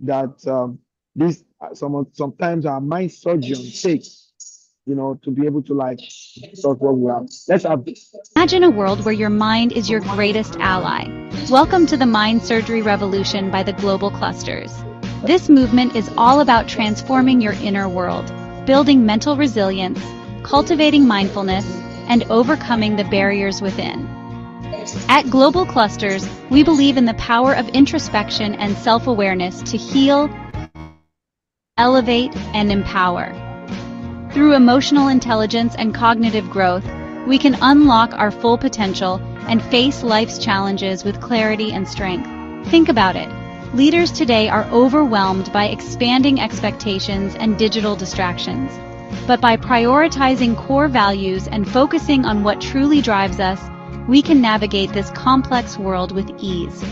that this sometimes our mind surgeon takes, to be able to like sort what we have. Let's have this. Imagine a world where your mind is your greatest ally. Welcome to the Mind Surgery Revolution by the Global Clusters. This movement is all about transforming your inner world, building mental resilience, cultivating mindfulness, and overcoming the barriers within. At Global Clusters, we believe in the power of introspection and self-awareness to heal, elevate, and empower. Through emotional intelligence and cognitive growth, we can unlock our full potential and face life's challenges with clarity and strength. Think about it. Leaders today are overwhelmed by expanding expectations and digital distractions. But by prioritizing core values and focusing on what truly drives us, we can navigate this complex world with ease.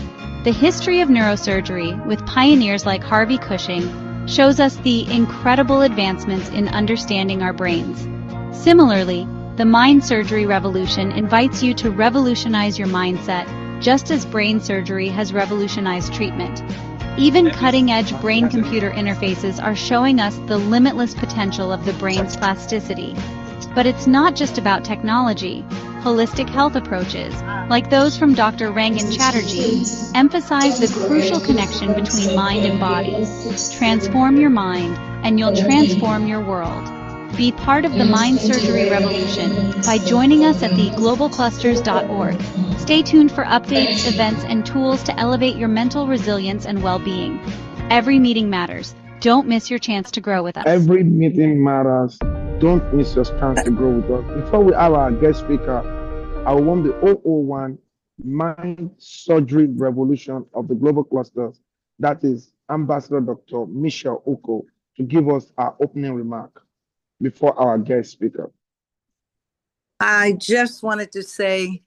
The history of neurosurgery, with pioneers like Harvey Cushing, shows us the incredible advancements in understanding our brains. Similarly, the mind surgery revolution invites you to revolutionize your mindset, just as brain surgery has revolutionized treatment. Even cutting-edge brain-computer interfaces are showing us the limitless potential of the brain's plasticity. But it's not just about technology. Holistic health approaches, like those from Dr. Rangan Chatterjee, emphasize the crucial connection between mind and body. Transform your mind, and you'll transform your world. Be part of the mind surgery revolution by joining us at theglobalclusters.org. Stay tuned for updates, events, and tools to elevate your mental resilience and well-being. Every meeting matters. Don't miss your chance to grow with us. Every meeting matters. Don't miss your chance to grow with us. Before we have our guest speaker, I want the 001 Mind Surgery Revolution of the Global Clusters, that is Ambassador Dr. Michelle Oko, to give us our opening remark before our guest speaker. I just wanted to say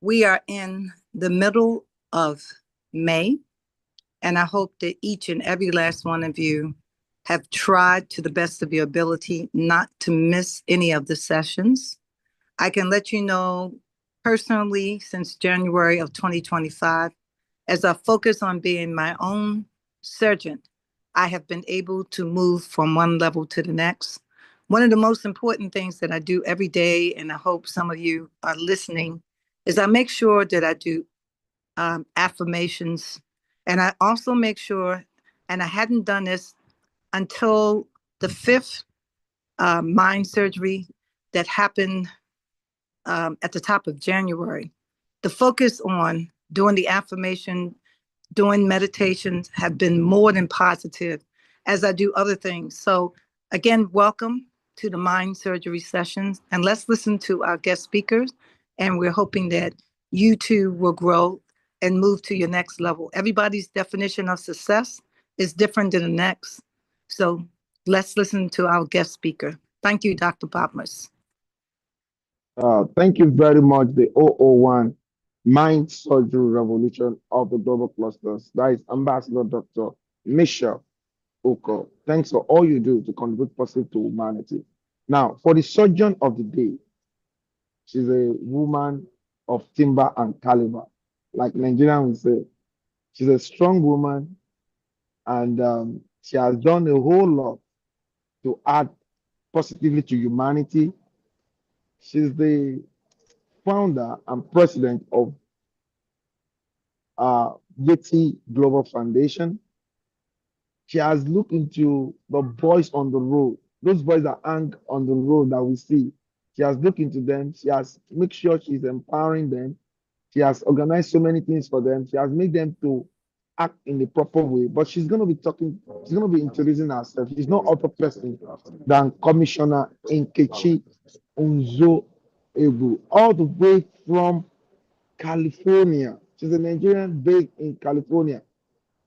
we are in the middle of May, and I hope that each and every last one of you have tried to the best of your ability not to miss any of the sessions. I can let you know personally, since January of 2025, as I focus on being my own surgeon, I have been able to move from one level to the next. One of the most important things that I do every day, and I hope some of you are listening, is I make sure that I do affirmations. And I also make sure, and I hadn't done this until the fifth mind surgery that happened at the top of January. The focus on doing the affirmation, doing meditations have been more than positive as I do other things. So again, welcome to the mind surgery sessions, and let's listen to our guest speakers. And we're hoping that you too will grow and move to your next level. Everybody's definition of success is different than the next. So let's listen to our guest speaker. Thank you, Dr. Botmas. Thank you very much, the 001 Mind Surgery Revolution of the Global Clusters. That is Ambassador Dr. Michelle Oko. Thanks for all you do to contribute positive to humanity. Now, for the surgeon of the day, she's a woman of timber and caliber, like Nigerian would say. She's a strong woman, and she has done a whole lot to add positively to humanity. She's the founder and president of Yeti Global Foundation. She has looked into the boys on the road, those boys that hang on the road that we see. She has looked into them. She has made sure she's empowering them. She has organized so many things for them. She has made them to act in the proper way. But she's going to be talking, she's going to be introducing herself. She's no other person than Commissioner Nkechi Unzo Ebu, all the way from California. She's a Nigerian based in California,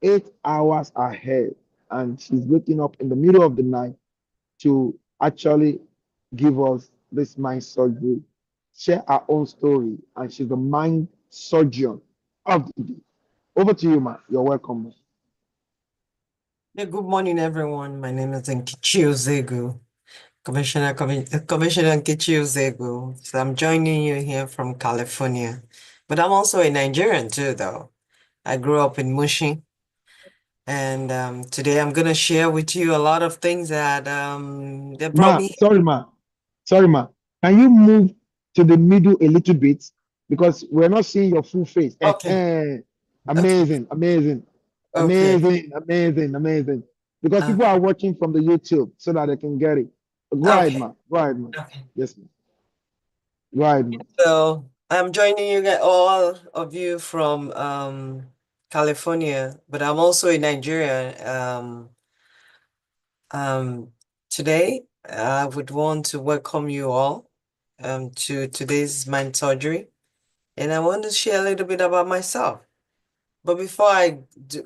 8 hours ahead. And she's waking up in the middle of the night to actually give us this mind surgery, share our own story. And she's the mind surgeon of the day. Over to you, ma. You're welcome. Yeah, good morning, everyone. My name is Nkechi Ozegu, Commissioner Nkechi Ozegu. So I'm joining you here from California. But I'm also a Nigerian too, though. I grew up in Mushin. And today I'm going to share with you a lot of things that they brought Ma, me. sorry, ma. Can you move to the middle a little bit? Because we're not seeing your full face. Okay, okay, Amazing, amazing, okay, amazing. Because people okay, are watching from the YouTube so that they can get it. Go ahead, okay, ma. Go ahead, ma. okay. Yes, ma. Go ahead, ma. So I'm joining you guys, all of you from California, but I'm also in Nigeria. Today I would want to welcome you all to today's mind surgery, and I want to share a little bit about myself. But before I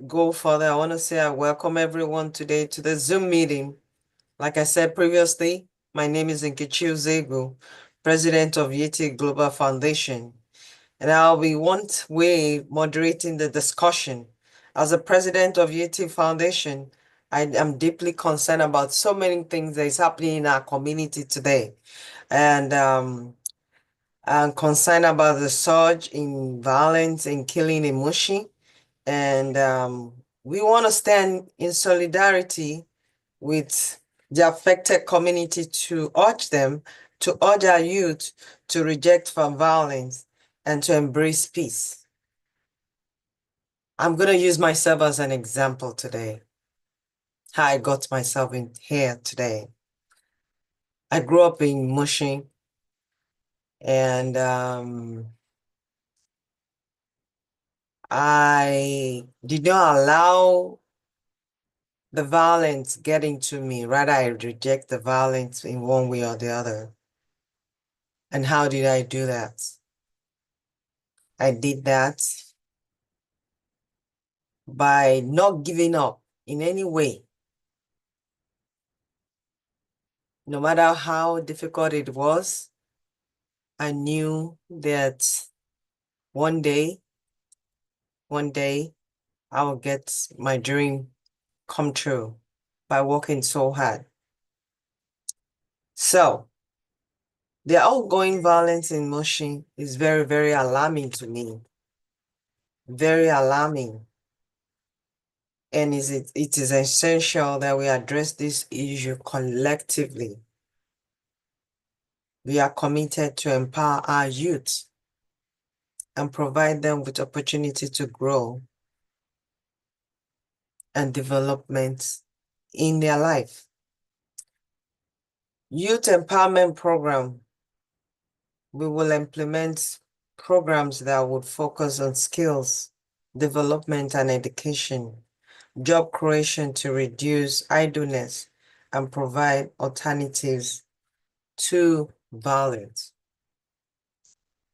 go further, I want to say I welcome everyone today to the Zoom meeting. Like I said previously, my name is Nkechi Uzegu, President of Yeti Global Foundation, and I'll be one way moderating the discussion. As the President of Yeti Foundation, I am deeply concerned about so many things that is happening in our community today. And I'm concerned about the surge in violence and killing in Mushi. And we want to stand in solidarity with the affected community to urge our youth to reject from violence and to embrace peace. I'm going to use myself as an example today, how I got myself in here today. I grew up in Mushin, and I did not allow the violence getting to me. Rather, I reject the violence in one way or the other. And how did I do that? I did that by not giving up in any way. No matter how difficult it was, I knew that one day, I will get my dream come true by working so hard. So, the ongoing violence in Mushin is very, very alarming to me. Very alarming. And it is essential that we address this issue collectively. We are committed to empower our youth and provide them with opportunity to grow and development in their life. Youth Empowerment Program, we will implement programs that would focus on skills, development and education, job creation to reduce idleness and provide alternatives to violence.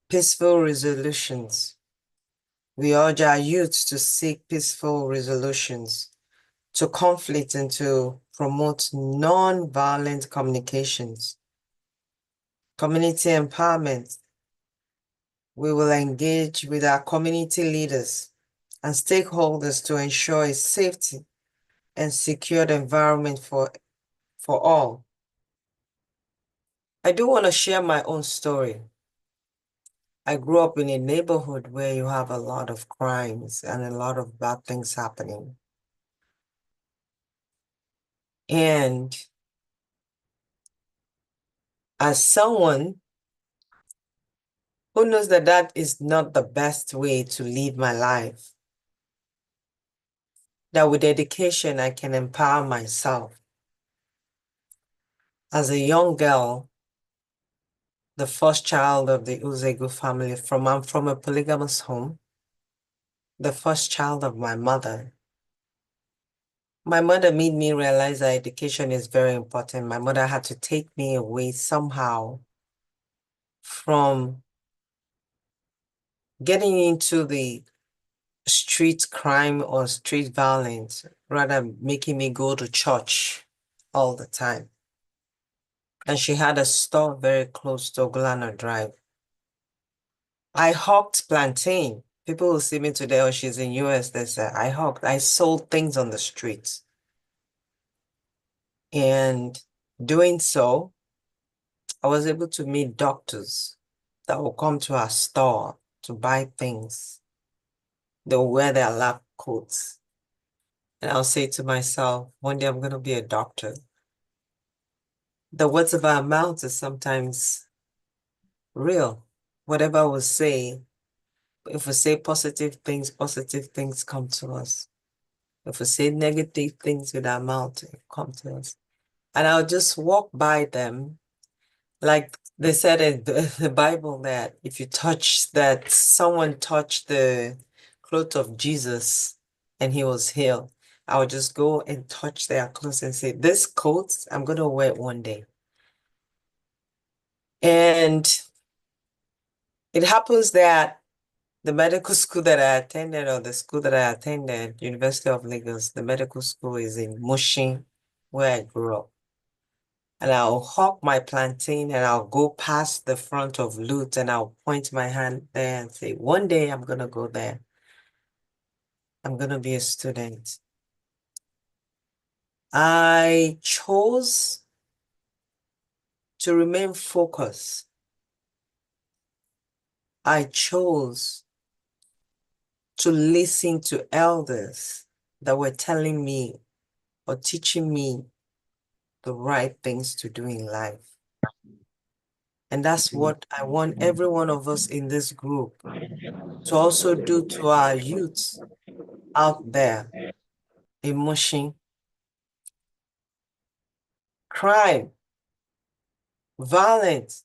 Peaceful resolutions. We urge our youth to seek peaceful resolutions to conflict and to promote non-violent communications. Community empowerment. We will engage with our community leaders and stakeholders to ensure a safety and secured environment for all. I do want to share my own story. I grew up in a neighborhood where you have a lot of crimes and a lot of bad things happening. And as someone who knows that that is not the best way to lead my life, that with education, I can empower myself. As a young girl, the first child of the Uzegu family, I'm from a polygamous home, the first child of my mother. My mother made me realize that education is very important. My mother had to take me away somehow from getting into the street crime or street violence, rather making me go to church all the time. And she had a store very close to Ogulano Drive. I hawked plantain. People will see me today, oh, she's in US, they say, I sold things on the streets. And doing so, I was able to meet doctors that will come to our store to buy things. They'll wear their lab coats And I'll say to myself, one day I'm going to be a doctor. The words of our mouths is sometimes real. Whatever we say, if we say positive things come to us. If we say negative things with our mouth, it come to us. And I'll just walk by them. Like they said in the Bible that if you touch that, someone touched the cloth of Jesus and he was healed, I would just go and touch their clothes and say, this coat, I'm going to wear it one day. And it happens that the medical school that I attended, or the school that I attended, University of Lagos, the medical school is in Mushin, where I grew up. And I'll hawk my plantain and I'll go past the front of Lute and I'll point my hand there and say, one day I'm going to go there. I'm going to be a student. I chose to remain focused. I chose to listen to elders that were telling me or teaching me the right things to do in life. And that's what I want every one of us in this group to also do to our youths out there. Emotion, crime, violence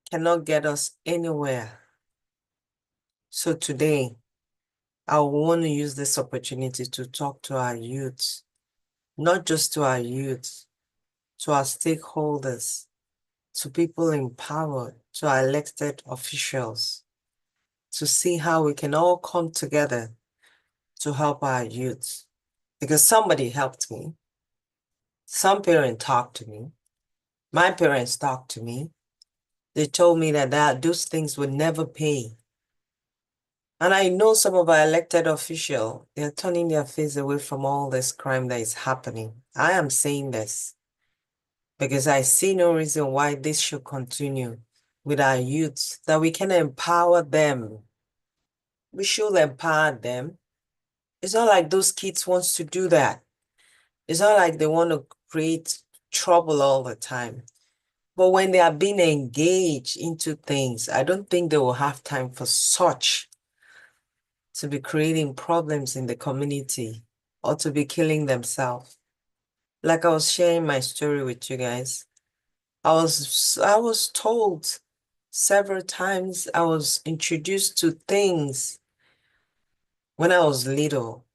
cannot get us anywhere. So today, I want to use this opportunity to talk to our youths, not just to our youths, to our stakeholders, to people in power, to our elected officials, to see how we can all come together to help our youths. Because somebody helped me. Some parents talked to me. My parents talked to me. They told me that those things would never pay. And I know some of our elected officials, they're turning their face away from all this crime that is happening. I am saying this because I see no reason why this should continue with our youths, that we can empower them. We should empower them. It's not like those kids want to do that. It's not like they want to create trouble all the time. But when they are being engaged into things, I don't think they will have time for such, to be creating problems in the community or to be killing themselves. Like I was sharing my story with you guys, I was told several times, I was introduced to things when I was little,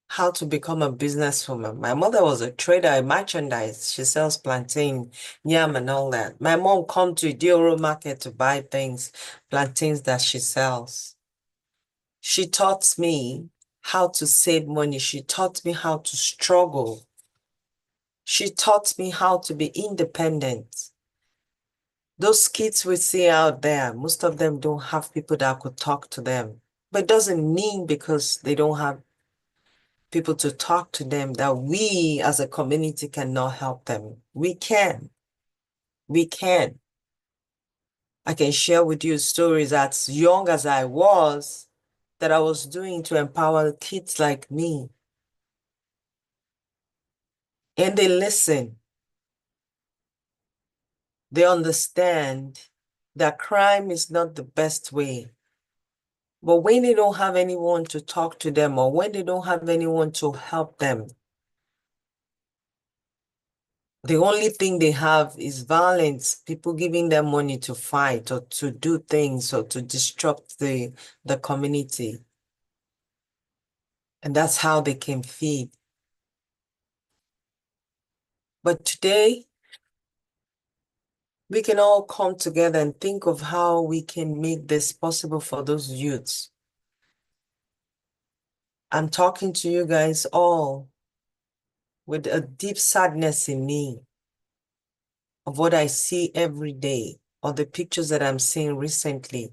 how to become a businesswoman. My mother was a trader in merchandise. She sells plantain, yam, and all that. My mom come to Dioro market to buy things, plantains that she sells. She taught me how to save money. She taught me how to struggle. She taught me how to be independent. Those kids we see out there, most of them don't have people that could talk to them. But it doesn't mean because they don't have people to talk to them that we as a community cannot help them. We can. We can. I can share with you stories as young as I was that I was doing to empower kids like me. And they listen. They understand that crime is not the best way. But when they don't have anyone to talk to them, or when they don't have anyone to help them, the only thing they have is violence, people giving them money to fight or to do things or to disrupt the community. And that's how they can feed. But today, we can all come together and think of how we can make this possible for those youths. I'm talking to you guys all with a deep sadness in me of what I see every day, or the pictures that I'm seeing recently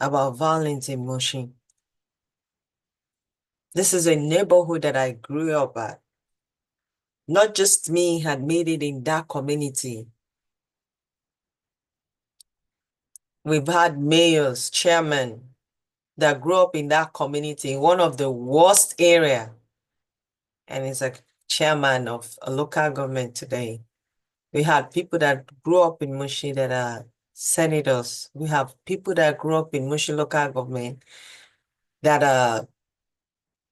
about violence in Mushin. This is a neighborhood that I grew up at. Not just me had made it in that community. We've had mayors, chairmen that grew up in that community, in one of the worst areas and is a chairman of a local government today. We had people that grew up in Mushi that are senators. We have people that grew up in Mushi local government that are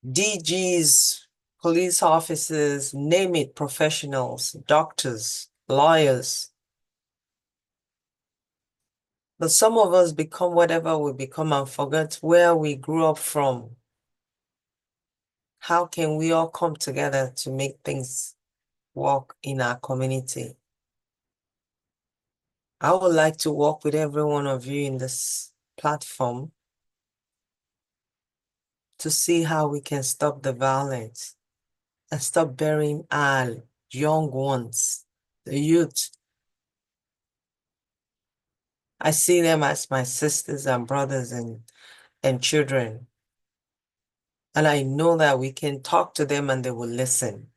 DGs, police officers, name it, professionals, doctors, lawyers. But some of us become whatever we become and forget where we grew up from. How can we all come together to make things work in our community? I would like to work with every one of you in this platform to see how we can stop the violence and stop burying our young ones, the youth. I see them as my sisters and brothers and children. And I know that we can talk to them and they will listen.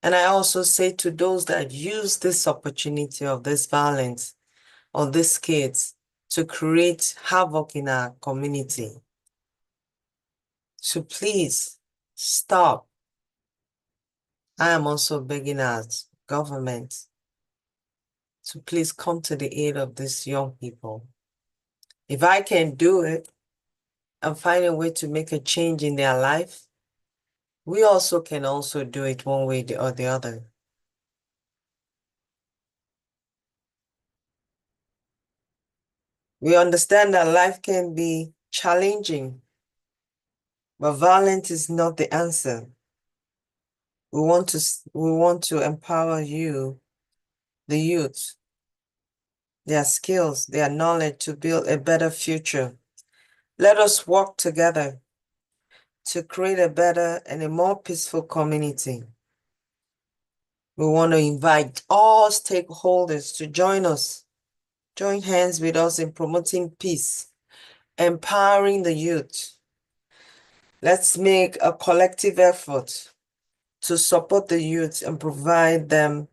And I also say to those that use this opportunity of this violence on these kids to create havoc in our community, so please stop. I am also begging our government to please come to the aid of these young people. If I can do it and find a way to make a change in their life, we also can also do it one way or the other. We understand that life can be challenging, but violence is not the answer. We want to empower you, the youth, their skills, their knowledge to build a better future. Let us work together to create a better and a more peaceful community. We want to invite all stakeholders to join us, join hands with us in promoting peace, empowering the youth. Let's make a collective effort to support the youth and provide them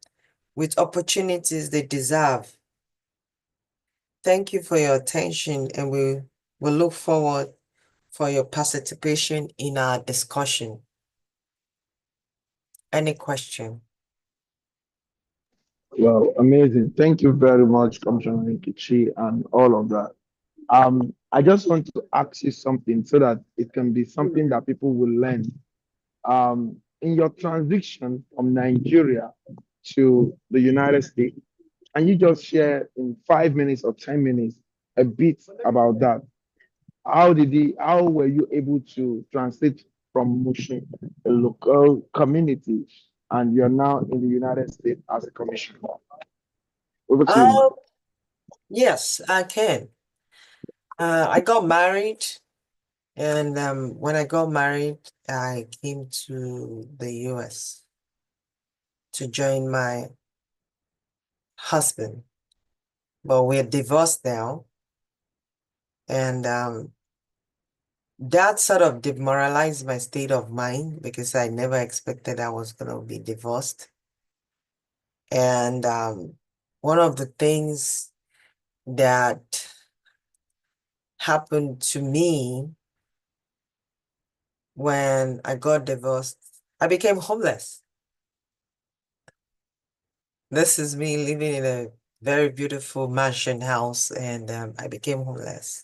with opportunities they deserve. Thank you for your attention, and we will look forward for your participation in our discussion. Any question? Well, amazing. Thank you very much, Commissioner Nkichi, and all of that. I just want to ask you something so that it can be something that people will learn. In your transition from Nigeria to the United States, and you just share in 5 minutes or 10 minutes a bit about that. How were you able to translate from Mushin, a local community, and you're now in the United States as a commissioner? Over to you, ma'am. Yes, I can. I got married, and when I got married, I came to the US to join my husband. But we're divorced now, and that sort of demoralized my state of mind because I never expected I was going to be divorced. And one of the things that happened to me when I got divorced, I became homeless. This is me living in a very beautiful mansion house, and I became homeless.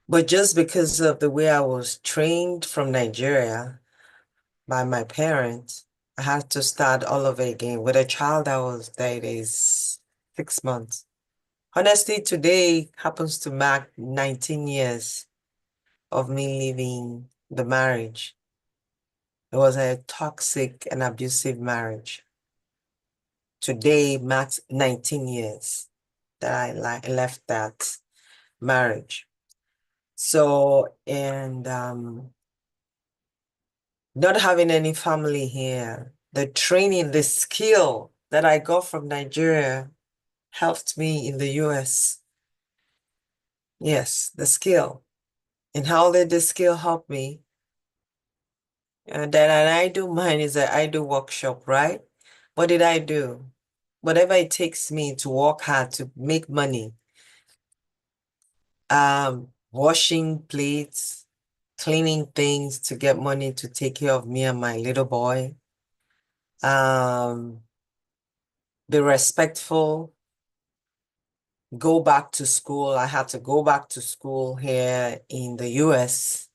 But just because of the way I was trained from Nigeria by my parents, I had to start all over again with a child that is 6 months. Honestly, today happens to mark 19 years of me leaving the marriage. It was a toxic and abusive marriage. Today marks 19 years that I left that marriage. So, and not having any family here, the training, the skill that I got from Nigeria helped me in the US. Yes, the skill. And how did the skill help me? And then I do mine is that I do workshop, right? What did I do? Whatever it takes me to work hard to make money. Washing plates, cleaning things to get money to take care of me and my little boy. Be respectful. Go back to school. I had to go back to school here in the US.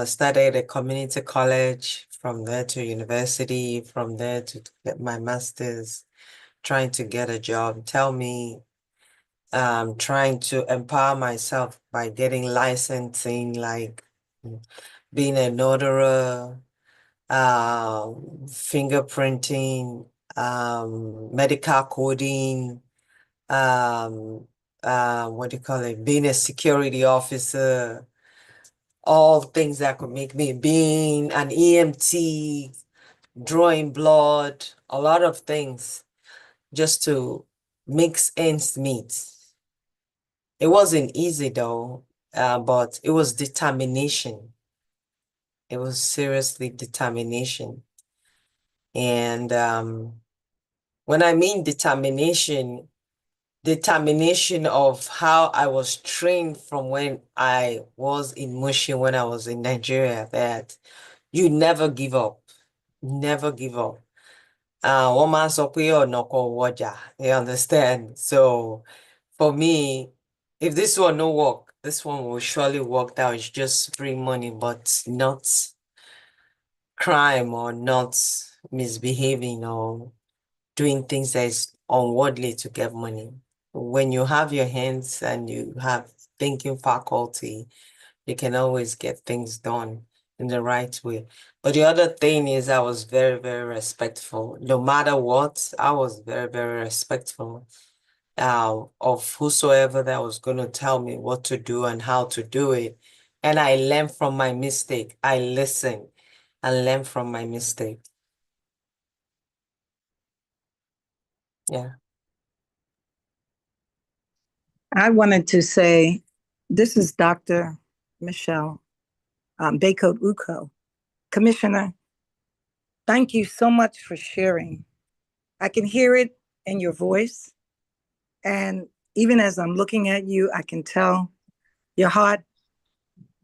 Studied at community college, from there to university, from there to get my master's, trying to get a job. Trying to empower myself by getting licensing, like being a notary, fingerprinting, medical coding, what do you call it? Being a security officer, all things that could make me being an EMT, drawing blood, a lot of things just to mix ends meet. It wasn't easy though, but it was determination. It was seriously determination. And when I mean determination of how I was trained from when I was in Mushin, when I was in Nigeria, that you never give up. Never give up. Woman sọ pé ọ̀nà kò wọjà, you understand? So for me, if this one no work, this one will surely work out. It's just free money, but not crime or not misbehaving or doing things that is unworldly to get money. When you have your hands and you have thinking faculty, you can always get things done in the right way. But the other thing is I was very, very respectful. No matter what, I was very, very respectful of whosoever that was going to tell me what to do and how to do it. And I learned from my mistake. I listened and learned from my mistake. Yeah. I wanted to say, this is Dr. Michelle Bakode Uko. Commissioner, thank you so much for sharing. I can hear it in your voice. And even as I'm looking at you, I can tell your heart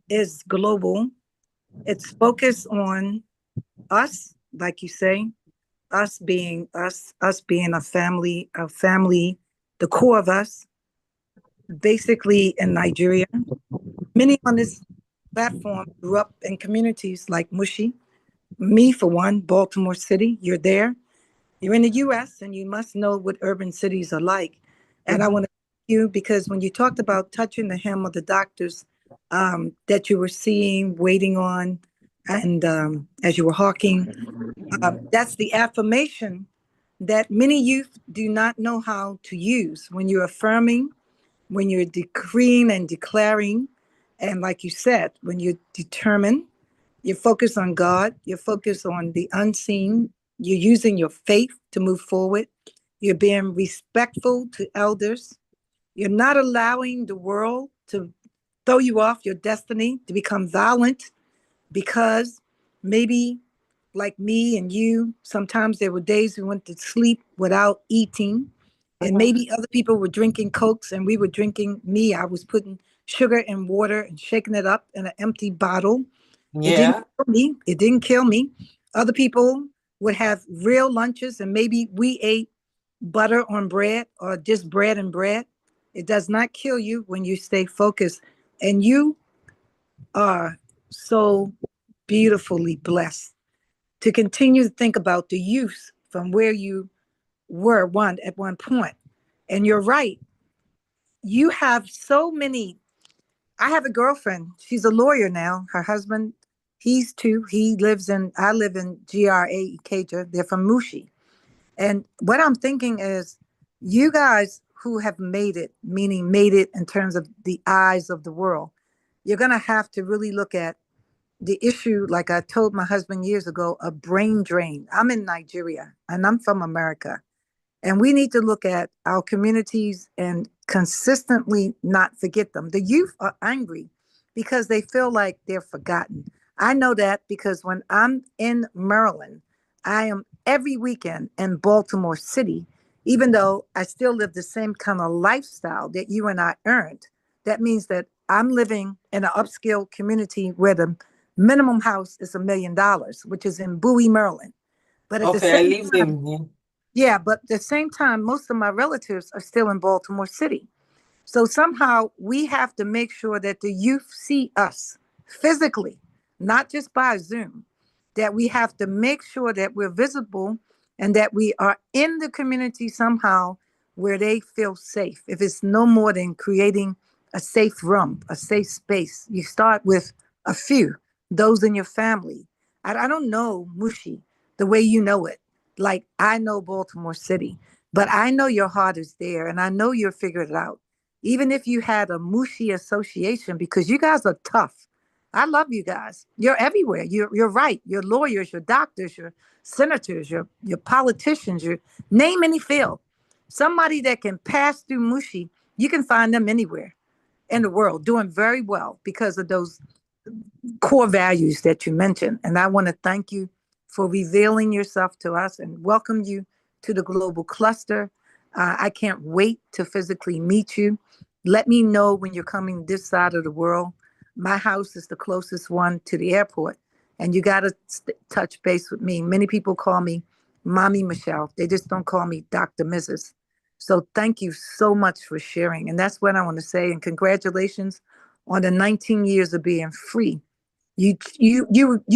is global. It's focused on us, like you say, us being us being a family, the core of us, basically in Nigeria. Many on this platform grew up in communities like Mushi. Me, for one, Baltimore City, you're there. You're in the US and you must know what urban cities are like. And I want to thank you because when you talked about touching the hem of the doctors that you were seeing, waiting on, and as you were hawking, that's the affirmation that many youth do not know how to use. When you're affirming, when you're decreeing and declaring, and like you said, when you're determined, you're focused on God, you're focused on the unseen, you're using your faith to move forward, you're being respectful to elders, you're not allowing the world to throw you off your destiny, to become violent, because maybe like me and you, sometimes there were days we went to sleep without eating. And maybe other people were drinking Cokes and we were drinking, I was putting sugar in water and shaking it up in an empty bottle. It didn't Yeah. kill me. It didn't kill me. Other people would have real lunches and maybe we ate butter on bread or just bread and bread. It does not kill you when you stay focused. And you are so beautifully blessed to continue to think about the youth from where you were at one point. And you're right. You have so many. I have a girlfriend. She's a lawyer now. Her husband, he's too. I live in GRA, Ikeja. They're from Mushi. And what I'm thinking is you guys who have made it, meaning made it in terms of the eyes of the world, you're going to have to really look at the issue, like I told my husband years ago, a brain drain. I'm in Nigeria and I'm from America. And we need to look at our communities and consistently not forget them. The youth are angry because they feel like they're forgotten. I know that because when I'm in Maryland, I am every weekend in Baltimore City, even though I still live the same kind of lifestyle that you and I earned. That means that I'm living in an upscale community where the minimum house is $1 million, which is in Bowie, Maryland. But at the Okay, I same live time, in here. yeah, but at the same time, most of my relatives are still in Baltimore City. So somehow we have to make sure that the youth see us physically, not just by Zoom, that we have to make sure that we're visible and that we are in the community somehow where they feel safe. If it's no more than creating a safe room, a safe space, you start with a few, those in your family. I don't know Mushi the way you know it. Like I know Baltimore City, but I know your heart is there and I know you'll figure it out. Even if you had a Mushi association, because you guys are tough. I love you guys. You're everywhere. You're right. You're lawyers, you're doctors, you're senators, you're politicians, you name any field. Somebody that can pass through Mushi, you can find them anywhere in the world doing very well because of those core values that you mentioned. And I want to thank you for revealing yourself to us and welcome you to the Global Cluster. I can't wait to physically meet you. Let me know when you're coming this side of the world. My house is the closest one to the airport, and you got to touch base with me. Many people call me Mommy Michelle. They just don't call me Dr. Mrs. So thank you so much for sharing. And that's what I want to say. And congratulations on the 19 years of being free. You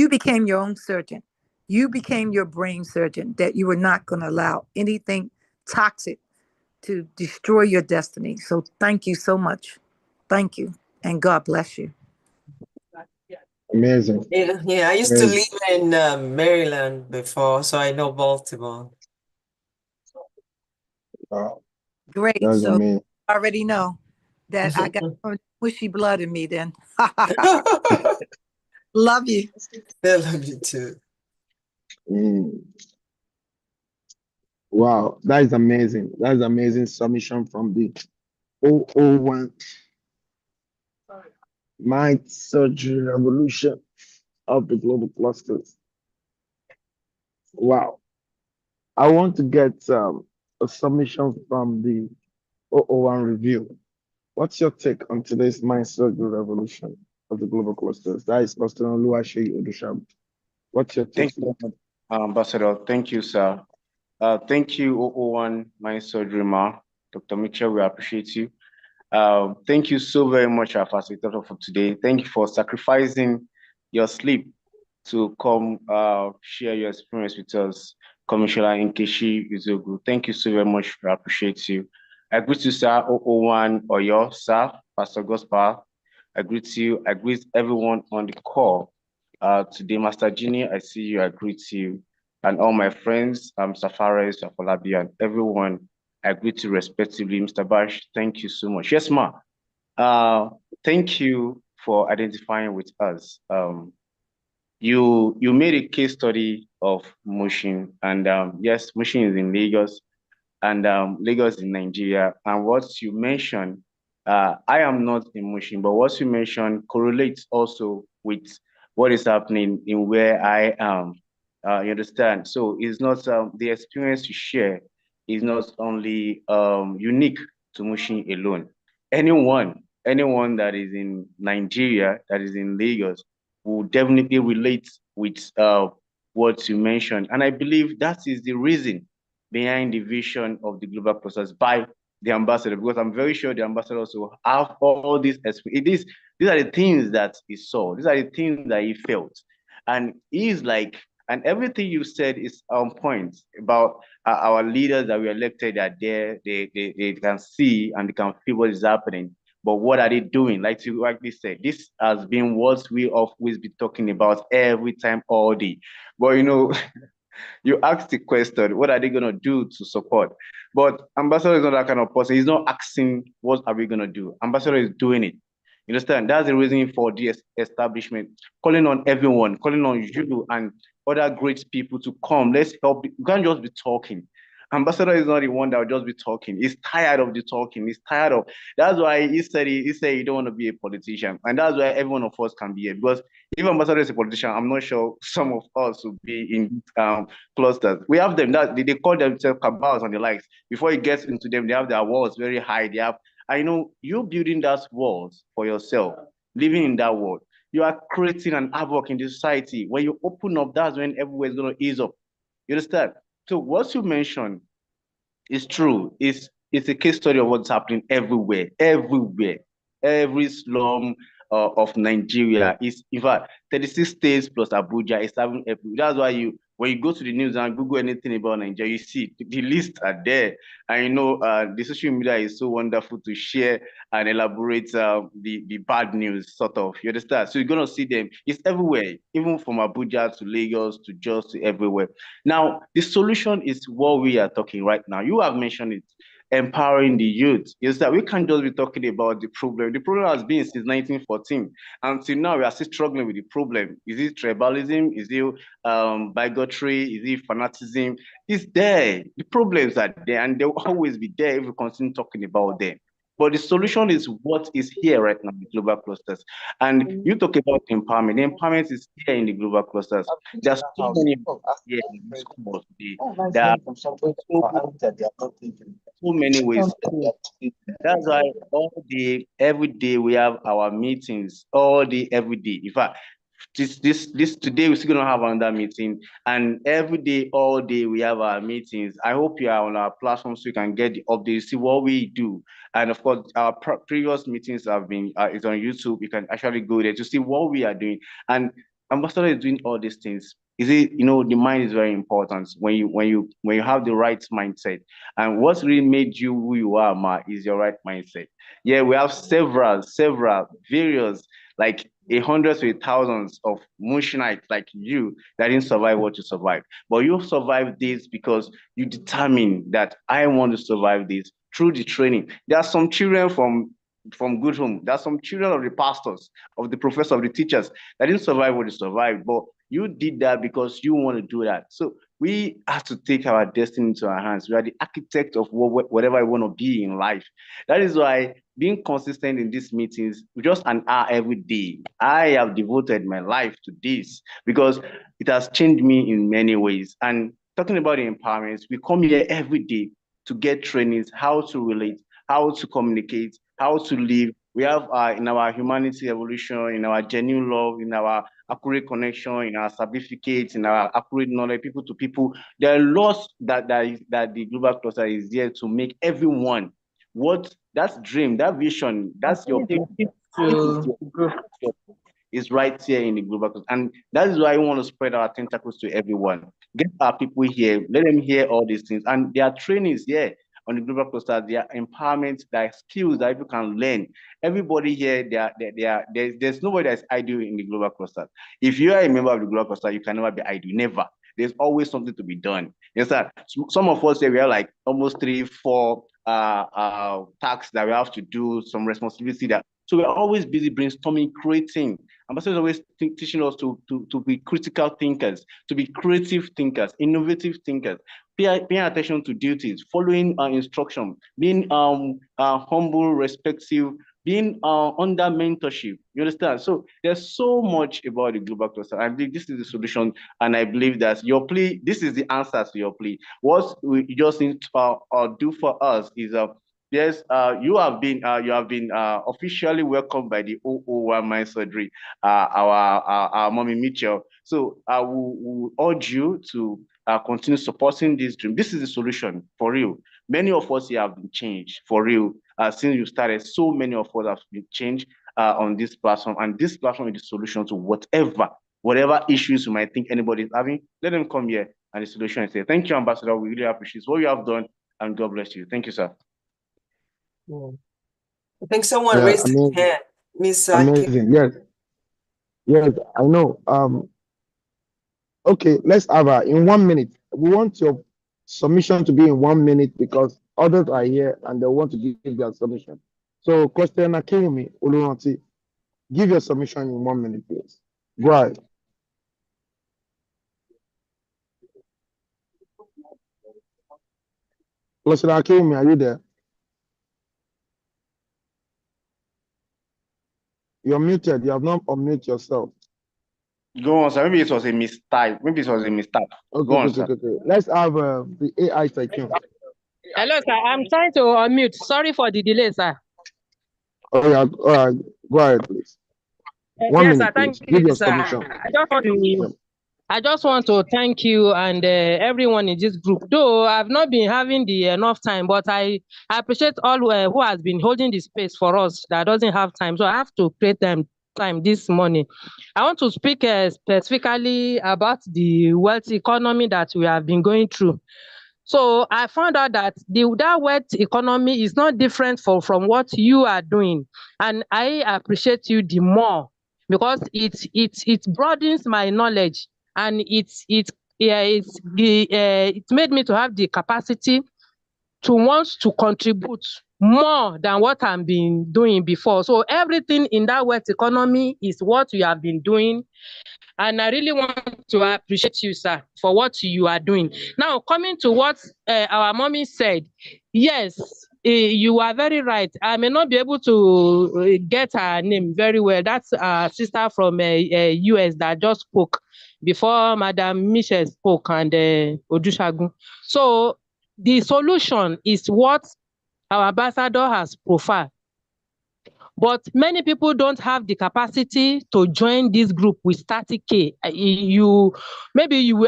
became your own surgeon. You became your brain surgeon, that you were not going to allow anything toxic to destroy your destiny. So thank you so much. Thank you. And God bless you. Amazing. Yeah, I used to Amazing. live in Maryland before, so I know Baltimore. Wow. Great. That's So amazing. I already know that I got some mushy blood in me then. Love you. I love you too. Mm. Wow, that is amazing. That is amazing submission from the 001 Mind Surgery Revolution of the Global Clusters. Wow. I want to get a submission from the 001 Review. What's your take on today's Mind Surgery Revolution of the Global Clusters? That is Pastor Oluwaseyi Odushab. What's your take? Thank you, Ambassador. Thank you, sir. Thank you, 001 Mind Surgery Ma. Dr. Mitchell, we appreciate you. Thank you so very much, our facilitator, for today. Thank you for sacrificing your sleep to come share your experience with us, Commissioner Nkechi Uzogu. Thank you so very much. We appreciate you. I greet you, sir, 001 Oyo, sir, Pastor Gospel. I greet you. I greet everyone on the call. Today, Master Genie, I see you. I greet you. And all my friends, Safaris, Afolabi, and everyone, I greet you respectively. Mr. Bash, thank you so much. Yes, ma. Thank you for identifying with us. You made a case study of Mushin, and yes, Mushin is in Lagos, and Lagos in Nigeria. And what you mentioned, I am not in Mushin, but what you mentioned correlates also with what is happening in where I am. You understand? So it's not the experience you share is not only unique to Mushin alone. Anyone that is in Nigeria, that is in Lagos, will definitely relate with what you mentioned. And I believe that is the reason behind the vision of the global process by the ambassador, because I'm very sure the ambassador also have all these experiences. These are the things that he saw. These are the things that he felt. And he's like, and everything you said is on point about our leaders that we elected are there. They can see and they can feel what is happening. But what are they doing? Like you rightly said, this has been what we always be talking about every time, all day. But you know, you ask the question, what are they going to do to support? But Ambassador is not that kind of person. He's not asking, what are we going to do? Ambassador is doing it. You understand? That's the reason for the establishment, calling on everyone, calling on you and other great people to come. Let's help. You can't just be talking. Ambassador is not the one that will just be talking. He's tired of the talking. He's tired of. That's why he said he don't want to be a politician, and that's why every one of us can be here. Because if Ambassador is a politician, I'm not sure some of us will be in clusters. We have them that they call themselves cabals and the likes. Before it gets into them, they have their walls very high. They have I know you're building those walls for yourself, living in that world. You are creating an havoc in the society. When you open up, that's when everywhere is going to ease up. You understand? So what you mentioned is true. It's a case study of what's happening everywhere, everywhere. Every slum of Nigeria is, in fact, 36 states plus Abuja is having every. That's why when you go to the news and Google anything about Nigeria, you see the lists are there. And you know, the social media is so wonderful to share and elaborate the bad news, sort of. You understand? So you're gonna see them. It's everywhere, even from Abuja to Lagos to Jos to everywhere. Now, the solution is what we are talking right now. You have mentioned it, empowering the youth. Is that we can't just be talking about the problem. The problem has been since 1914. Until now, we are still struggling with the problem. Is it tribalism? Is it bigotry? Is it fanaticism? It's there. The problems are there, and they will always be there if we continue talking about them. But the solution is what is here right now, the global clusters. And you talk about empowerment. The empowerment is here in the global clusters. There's so many here in this course. There are so many ways. That's why every day we have our meetings, all day, every day. In fact, this today we're still gonna have another meeting, and every day, all day we have our meetings. I hope you are on our platform so you can get the updates, see what we do. And of course, our previous meetings have been it's on YouTube. You can actually go there to see what we are doing. And Ambassador is doing all these things. Is it, the mind is very important when you have the right mindset. And what's really made you who you are, Ma, is your right mindset. Yeah, we have several various, like hundreds to thousands of motionites like you that didn't survive what you survived. But you survived this because you determined that I want to survive this through the training. There are some children from good home. There are some children of the pastors, of the professors, of the teachers that didn't survive what you survived. But you did that because you want to do that. So we have to take our destiny into our hands. We are the architect of whatever I want to be in life. That is why being consistent in these meetings, just an hour every day, I have devoted my life to this because it has changed me in many ways. And talking about the empowerment, we come here every day to get trainings, how to relate, how to communicate, how to live. We have in our humanity evolution, in our genuine love, in our accurate connection, in our certificates, in our accurate knowledge, people to people. There are lots that the global cluster is there to make everyone that's dream, that vision, that's your is right here in the global cluster. And that is why I want to spread our tentacles to everyone. Get our people here, let them hear all these things. And there are trainings here on the global cluster, there are empowerment, there are skills that people can learn. Everybody here, there's nobody that's idle in the global cluster. If you are a member of the global cluster, you can never be idle, never. There's always something to be done. Yes, sir. Some of us here, we have like almost 3-4 tasks that we have to do, some responsibility that. So we're always busy brainstorming, creating. Ambassador is always teaching us to be critical thinkers, to be creative thinkers, innovative thinkers, paying attention to duties, following instruction, being humble, respectful, being under mentorship. You understand? So there's so much about the global cluster. I believe this is the solution, and I believe that your plea, this is the answer to your plea. What we just need to do for us is yes, you have been officially welcomed by the 001 Mind Surgery, our Mommy Mitchell. So I will urge you to continue supporting this dream. This is the solution for real. Many of us here have been changed for real. Since you started, so many of us have been changed on this platform, and this platform is the solution to whatever issues you might think anybody is having. Let them come here, and the solution is here. Thank you, Ambassador. We really appreciate what you have done, and God bless you. Thank you, sir. I think someone raised their hand. Miss Amazing. Yes, I know. Okay, let's have in 1 minute. We want your submission to be in 1 minute because others are here and they want to give their submission. So, question Akemi Oluranti, give your submission in 1 minute, please. Go ahead. Question Akemi, are you there? You're muted. You have not unmuted yourself. Go on, sir. Maybe it was a mistake. Okay. Let's have the AI tycoon. Hello, sir. I'm trying to unmute. Sorry for the delay, sir. Oh yeah, all right, go ahead, please. 1 Yes, sir. minute, please. Thank Give you, your sir. submission. Yeah. I just want to thank you and everyone in this group. Though I've not been having the enough time, but I appreciate all who has been holding the space for us that doesn't have time. So I have to create time this morning. I want to speak specifically about the wealth economy that we have been going through. So I found out that that wealth economy is not different from what you are doing, and I appreciate you the more because it broadens my knowledge, and it made me to have the capacity to want to contribute more than what I've been doing before. So everything in that wealth economy is what you have been doing. And I really want to appreciate you, sir, for what you are doing. Now, coming to what our mommy said, yes, you are very right. I may not be able to get her name very well. That's our sister from US that just spoke before Madam Michelle spoke and Odushagun. So the solution is what our ambassador has profiled. But many people don't have the capacity to join this group with 30K.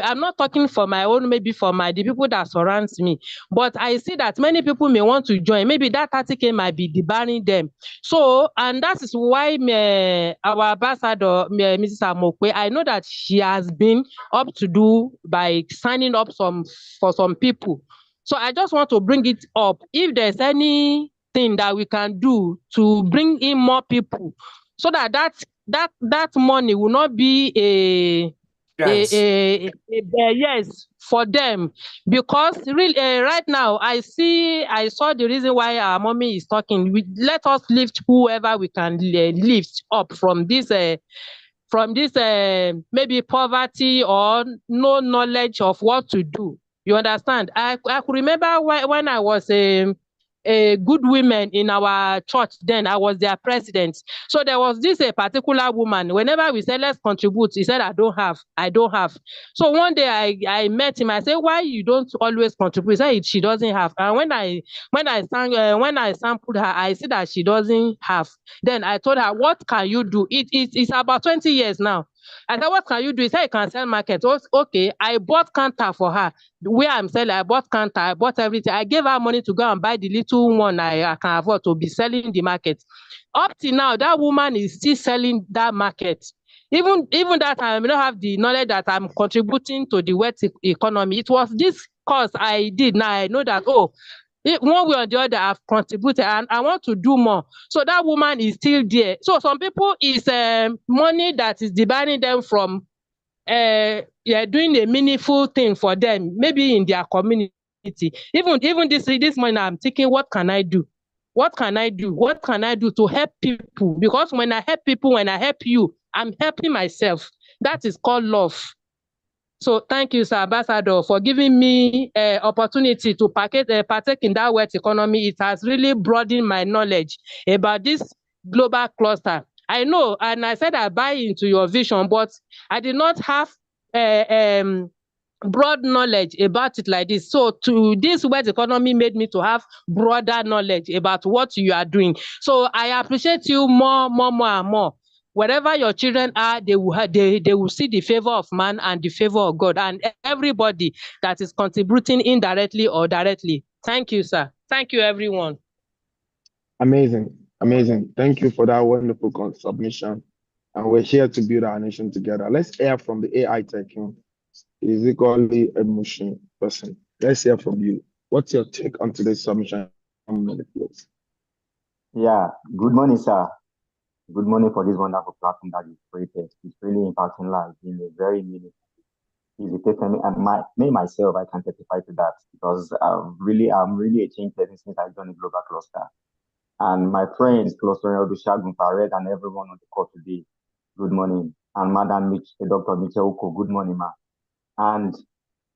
I'm not talking for my own, maybe for the people that surrounds me. But I see that many people may want to join. Maybe that 30K might be debarring them. So, and that is why our ambassador, Mrs. Amokwe, I know that she has been up to do by signing up for some people. So I just want to bring it up. If there's any that we can do to bring in more people so that money will not be yes for them, because really right now I saw the reason why our mommy is talking. Let us lift whoever we can lift up from this maybe poverty or no knowledge of what to do. You understand? I could remember when I was a good women in our church. Then I was their president. So there was this a particular woman. Whenever we said let's contribute, he said I don't have. So one day I met him. I said, why you don't always contribute? He said she doesn't have. And when I sampled her, I see that she doesn't have. Then I told her, what can you do? It's about 20 years now. I said, what can you do? He said, you can sell market. Okay, I bought counter for her. Where I'm selling, I bought counter, I bought everything. I gave her money to go and buy the little one I can afford to be selling the market. Up till now, that woman is still selling that market. Even that I may not have the knowledge that I'm contributing to the wealth economy. It was this course I did. Now I know that, one way or the other, I've contributed and I want to do more. So that woman is still there. So some people is money that is debarring them from doing a meaningful thing for them, maybe in their community. Even this morning, I'm thinking, what can I do? What can I do? What can I do to help people? Because when I help people, when I help you, I'm helping myself. That is called love. So thank you, Sir Ambassador, for giving me opportunity to partake in that wealth economy. It has really broadened my knowledge about this global cluster. I know, and I said I buy into your vision, but I did not have broad knowledge about it like this. So to this wealth economy made me to have broader knowledge about what you are doing. So I appreciate you more and more. Wherever your children are, they will see the favor of man and the favor of God, and everybody that is contributing indirectly or directly. Thank you, sir. Thank you, everyone. Amazing. Thank you for that wonderful submission. And we're here to build our nation together. Let's hear from the AI tycoon. Is equally a machine person. Let's hear from you. What's your take on today's submission? Yeah, good morning, sir. Good morning for this wonderful platform that you've created. It's really impacting lives in a very meaningful, easy way for me. And myself, I can testify to that because I'm really a change person since I joined the Global Cluster. And my friends, Cluster Odushagun, Fared, and everyone on the call today, good morning. And Madam Dr. Michelle Uko, good morning, ma. And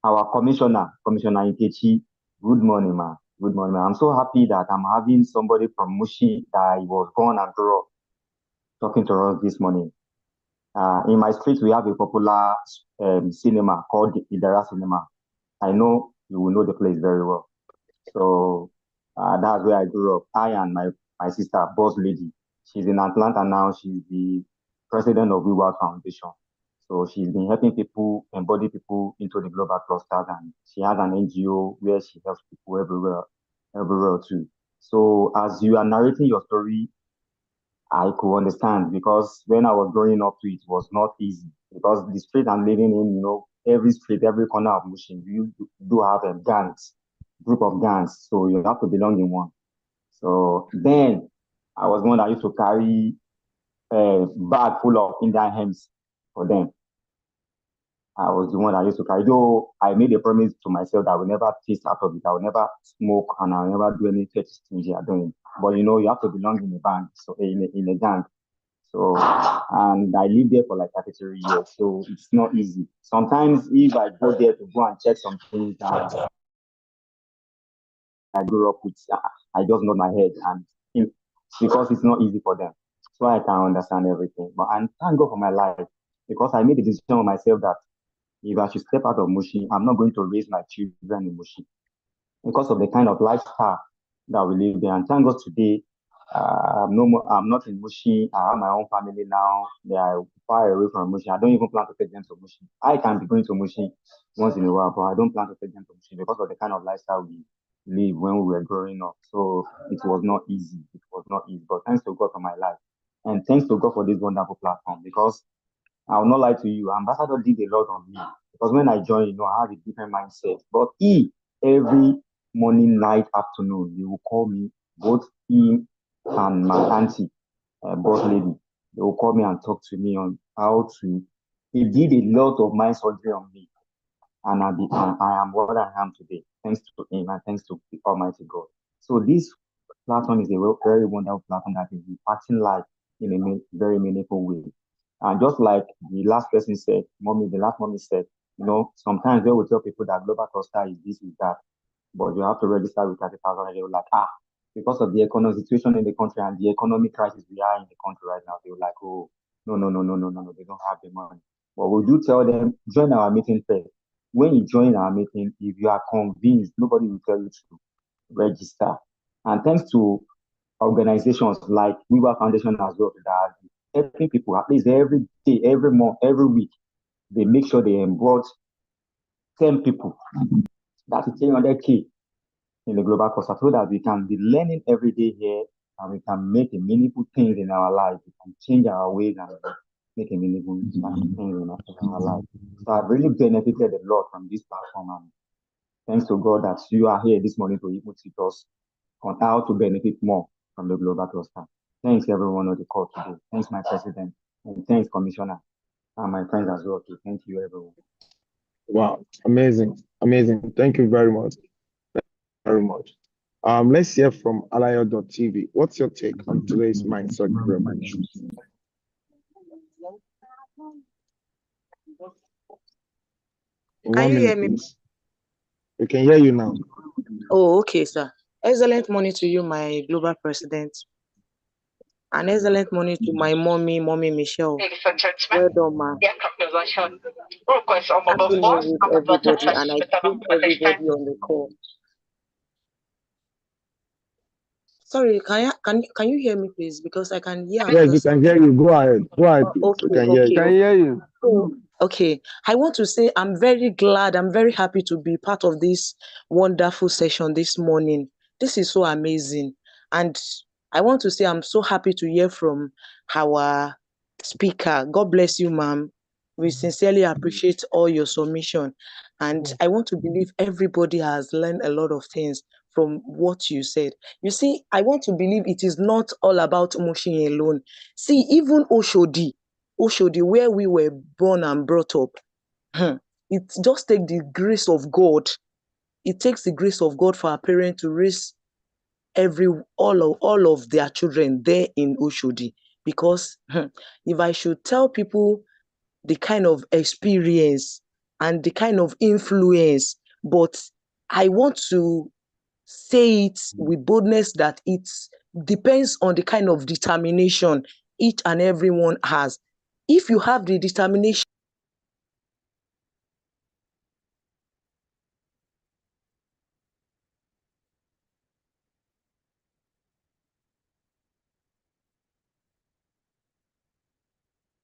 our Commissioner Nkechi, good morning, ma. Good morning, ma. I'm so happy that I'm having somebody from Mushi that was born and grew up talking to us this morning. In my street, we have a popular cinema called Idara Cinema. I know you will know the place very well. So that's where I grew up. I and my sister, Boss Lady, She's in Atlanta now. She's the president of WeWorld Foundation. So she's been helping people embody people into the global clusters, and she has an NGO where she helps people everywhere too. So as you are narrating your story, I could understand because when I was growing up, it was not easy because the street I'm living in, every street, every corner of Mushin, you do have a gangs, group of gangs. So you have to belong in one. So then I was one that used to carry a bag full of Indian hymns for them. I was the one that used to carry. Though I made a promise to myself that I will never taste out of it. I will never smoke and I will never do any fetish things you are doing. But you have to belong in a band, so in a gang. So and I lived there for like 33 years. So it's not easy. Sometimes if I go there to go and check some things that I grew up with, I just nod my head and because it's not easy for them. So I can understand everything. But and thank God for my life because I made a decision on myself that if I should step out of Mushi, I'm not going to raise my children in Mushi because of the kind of lifestyle that we live there. And thank God today, no more, I'm not in Mushi. I have my own family now. They are far away from Mushi. I don't even plan to take them to Mushi. I can be going to Mushi once in a while, but I don't plan to take them to Mushi because of the kind of lifestyle we live when we were growing up. So it was not easy. It was not easy. But thanks to God for my life. And thanks to God for this wonderful platform because I will not lie to you. Ambassador did a lot on me because when I joined, I had a different mindset. But every morning, night, afternoon, he will call me, both him and my auntie, boss lady. They will call me and talk to me on how to. He did a lot of mind surgery on me, and I am what I am today, thanks to him and thanks to the Almighty God. So this platform is a very wonderful platform that is impacting life in a very meaningful way. And just like the last person said, the last mommy said, sometimes they will tell people that global cluster is this, is that, but you have to register with 30,000 and they will like, because of the economic situation in the country and the economic crisis we are in the country right now, they will like, oh, no, they don't have the money. But we do tell them, join our meeting first. When you join our meeting, if you are convinced, nobody will tell you to register. And thanks to organizations like WeWorld Foundation as well that are helping people at least every day, every month, every week. They make sure they enroll 10 people. That is 300K in the global cluster so that we can be learning every day here and we can make a meaningful things in our life. We can change our ways and make a meaningful things in our life. So I've really benefited a lot from this platform and thanks to God that you are here this morning to even teach us on how to benefit more from the global cluster. Thanks everyone on the call today. Thanks my president and thanks commissioner and my friends as well too. Thank you everyone. Wow, amazing. Thank you very much. Very much. Let's hear from Alayo.tv. What's your take on today's mindset revolution? Can you hear me? Please. We can hear you now. Oh, okay, sir. Excellent morning to you, my global president. An excellent morning to my mommy Michelle. Well done, ma. Happy New Year, everybody, and I thank everybody on the call. Sorry, can you hear me, please? Because I can hear. Yes, we can hear you. Go ahead. Okay, we can hear you. Can hear you. Okay, I want to say I'm very glad, I'm very happy to be part of this wonderful session this morning. This is so amazing. And I want to say I'm so happy to hear from our speaker. God bless you, ma'am. We sincerely appreciate all your submission. And I want to believe everybody has learned a lot of things from what you said. You see, I want to believe it is not all about Mushin alone. See, even Oshodi, where we were born and brought up, it just takes the grace of God. It takes the grace of God for our parents to raise all of their children there in Oshodi. Because if I should tell people the kind of experience and the kind of influence, but I want to say it with boldness that it depends on the kind of determination each and everyone has. If you have the determination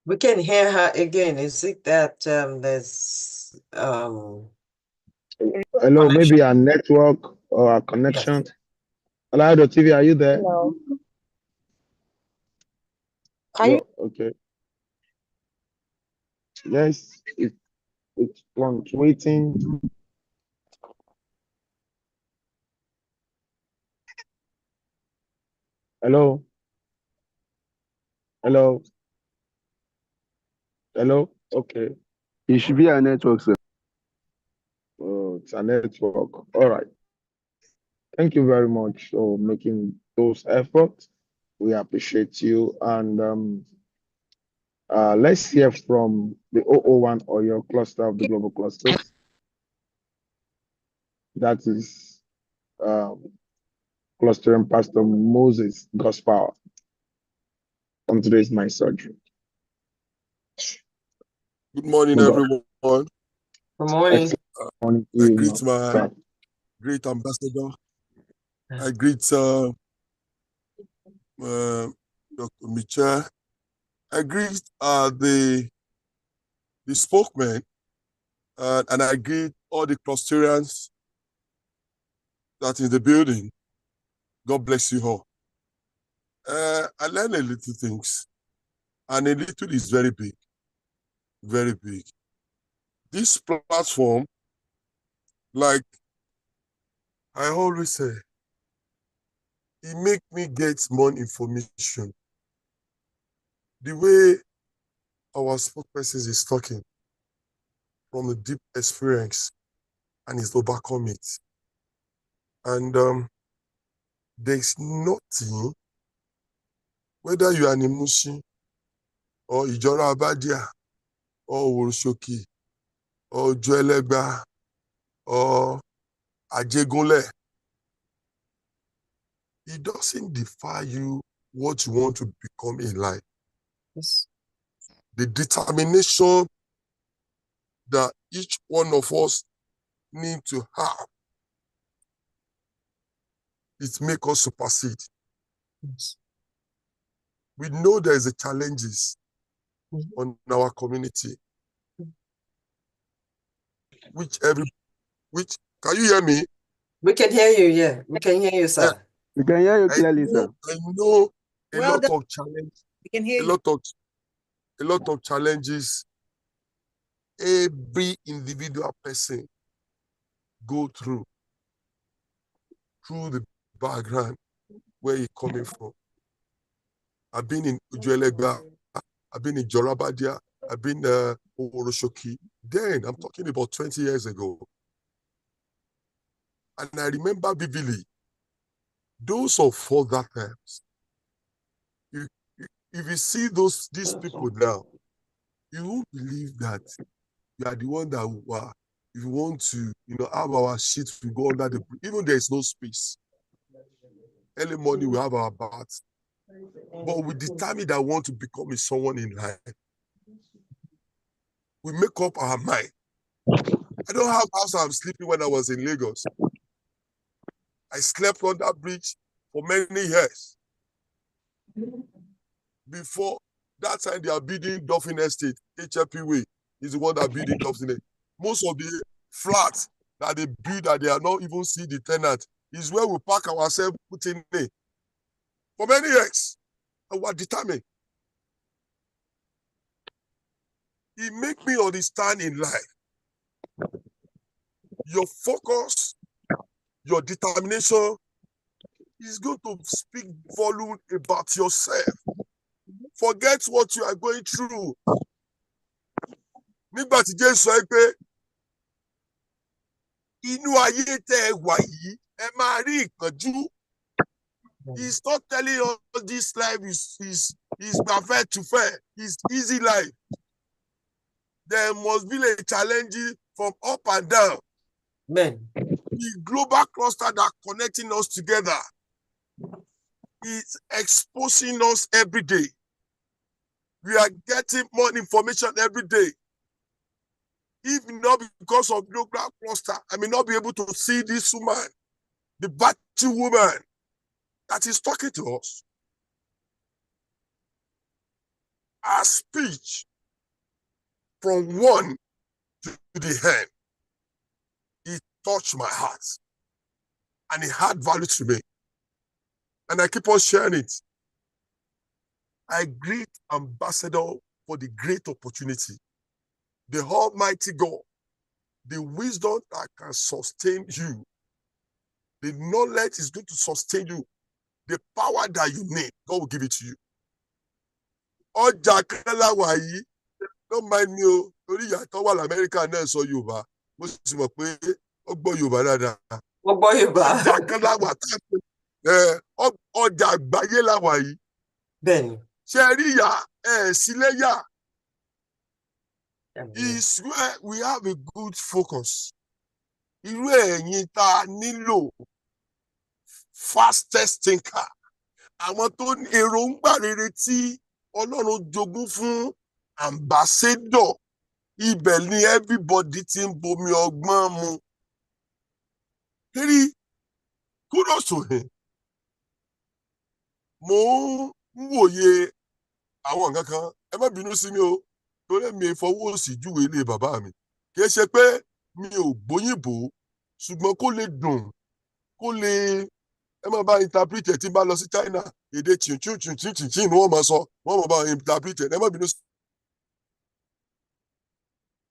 We can hear her again. Is it that there's Hello, connection? maybe our network or our Yes. connection. Alado TV, are you there? Hello. Yeah, okay. Yes, it's fluctuating. Hello, hello, hello. Okay. It should be a network, sir. Oh, it's a network. All right. Thank you very much for making those efforts. We appreciate you. And let's hear from the 001 or your cluster of the global clusters. That is clustering Pastor Moses God's power on today's My Surgery. Good morning, God. everyone. Good morning. Excellent morning to I you, greet my sir. great ambassador. I greet Dr. Michelle. I greet the spokesman, and I greet all the clusterians that in the building. God bless you all. I learned a little things, and a little is very big, very big. This platform, like I always say, it make me get more information. The way our spokesperson is talking from a deep experience and is overcome it. And there's nothing, whether you are an Imushi or Ijora Abadia or Woroshoki or Joelegba or Ajegunle, it doesn't define you what you want to become in life. Yes. The determination that each one of us need to have, it makes us supersede. Yes. We know there is a challenges on our community, which can you hear me? We can hear you, yeah. We can hear you, sir. We can hear you clearly, sir. I know a Well lot done. of challenge, We can hear a you. lot of challenges every individual person go through the background where you're coming from. I've been in Ujuelegba, I've been in Jorabadia, I've been Oroshoki. Then I'm talking about 20 years ago. And I remember vividly, those of other times, if you see these people now, you won't believe that you are the one that were, if you want to, have our shit, we go under the bridge. Even there is no space. Early morning, we have our baths. But we determine that we want to become someone in life. We make up our mind. I don't have house I'm sleeping when I was in Lagos. I slept on that bridge for many years. Before that time, they are building Dolphin Estate, HLP Way is the one that building Dolphin Estate. Most of the flats that they build that they are not even see the tenant is where we park ourselves putting in for many years. And we're determined. It makes me understand in life. Your focus, your determination is going to speak volume about yourself. Forget what you are going through. Nígbà tí Jésù sọ pé inú ayé tẹ́ ẹ wà yìí ẹ máa rí ìpọ́njú. He's not telling us this life is perfect to fair. It's easy life. There must be a challenge from up and down. Amen. The global cluster that connecting us together is exposing us every day. We are getting more information every day. If not because of global cluster, I may not be able to see this woman, the battle woman that is talking to us. our speech from 1 to the end, it touched my heart and it had value to me. And I keep on sharing it. I greet Ambassador for the great opportunity. The Almighty God, the wisdom that can sustain you, the knowledge is going to sustain you, the power that you need, God will give it to you. Ọjà kan láwa yìí, don't mind me o, torí ìyàtọ̀ wà l'Amẹ́ríkà náà sọ Yorùbá, mo sì mọ̀ pé ó gbọ́ Yorùbá dáadáa. Ó gbọ́ Yorùbá. Ọjà kan láwa ọjà àgbáyé láwa yìí. Bẹ́ẹ̀ni. Ṣé rí ìyá síléyà? Is where we have a good focus. Irú ẹ̀yin tá a nílò fastest thinker. Àwọn tó ní èròǹgbà rere tí Ọlọ́run jogún fún ambassador. Ibẹ̀ ni everybody ti ń bomi ọgbọ́n mu. Rí, kudos to him. Mo ń wòye àwọn nǹkan kan. Ẹ má bínú sí mi o. Torí mi fọwọ́ òsì júwe ilé bàbá mi. Kì í ṣe pé mi ò gbóyìnbó, ṣùgbọ́n kó lè dùn, kó lè ẹ máa bá interpret tí n bá lọ sí China, èdè chin ni wọ́n máa sọ, wọ́n máa bá interpret. Ẹ má bínú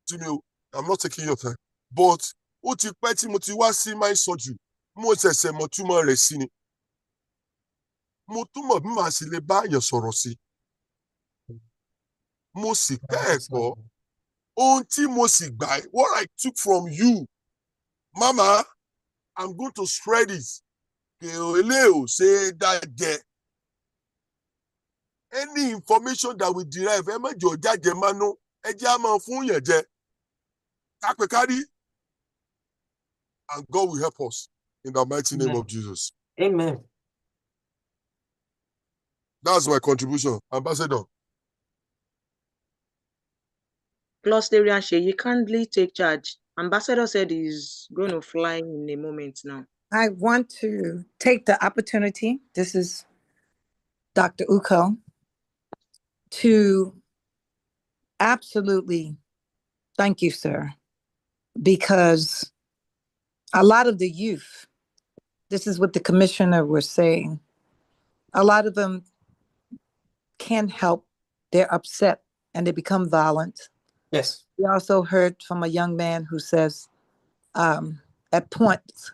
sí mi o, I'm not taking your time. But ó ti pẹ́ tí mo ti wá sí mind surgery, mo ṣẹ̀ṣẹ̀ mọ̀ túmọ̀ rẹ̀ sí ni. Mo túmọ̀ bí màá sì lè bá èèyàn sọ̀rọ̀ sí. Mo sì kẹ́ẹ̀kọ́ ohun tí mo sì gbà, what I took from you, Mama, I'm going to spread it. Kèlè ò ṣe é dá jẹ. Any information that we derive, ẹ má jẹ́ ọjà jẹ mánú, ẹ jẹ́ á máa fún yẹn jẹ. Kápẹ́ kárí. And God will help us in the mighty name of Jesus. Amen. That's my contribution, Ambassador. Clusterian Sheyi kindly take charge. Ambassador said he's going to fly in a moment now. I want to take the opportunity, this is Dr. Uko, to absolutely thank you, sir, because a lot of the youth, this is what the commissioner was saying, a lot of them can't help, they're upset and they become violent. Yes. We also heard from a young man who says at points,